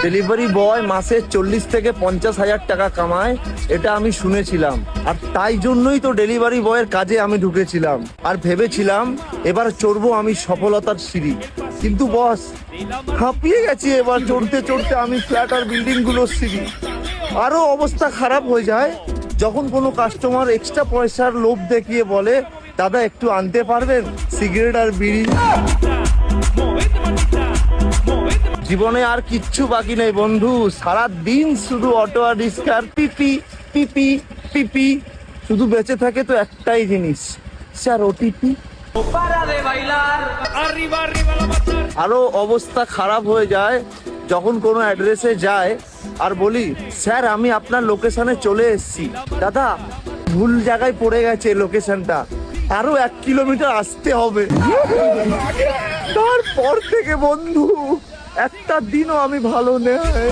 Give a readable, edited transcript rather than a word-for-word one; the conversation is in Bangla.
ডেলিভারি বয় মাসে 40 থেকে 50 হাজার টাকা কামায়, এটা আমি শুনেছিলাম। আর তাই জন্যই তো ডেলিভারি বয়ের কাজে আমি ঢুকেছিলাম আর ভেবেছিলাম এবার চড়বো আমি সফলতার সিঁড়ি। কিন্তু বস, হাঁপিয়ে গেছি এবার চড়তে চড়তে আমি ফ্ল্যাট আর বিল্ডিং গুলোর সিঁড়ি। আরো অবস্থা খারাপ হয়ে যায় যখন কোনো কাস্টমার এক্সট্রা পয়সার লোভ দেখিয়ে বলে, দাদা একটু আনতে পারবেন সিগারেট আর বিড়ি। জীবনে আর কিচ্ছু বাকি নেই বন্ধু, সারা দিন শুধু অটো আর রিক্সার পিপি পিপি পিপি। শুধু বেঁচে থাকে তো একটাই জিনিস, স্যার ওটিপি। আরো অবস্থা খারাপ হয়ে যায় যখন কোনো অ্যাড্রেসে যায় আর বলি, স্যার আমি আপনার লোকেশনে চলে এসেছি, দাদা ভুল জায়গায় পড়ে গেছে লোকেশনটা, আরো 1 কিলোমিটার আসতে হবে। তারপর থেকে বন্ধু একটা দিনও আমি ভালো নেই।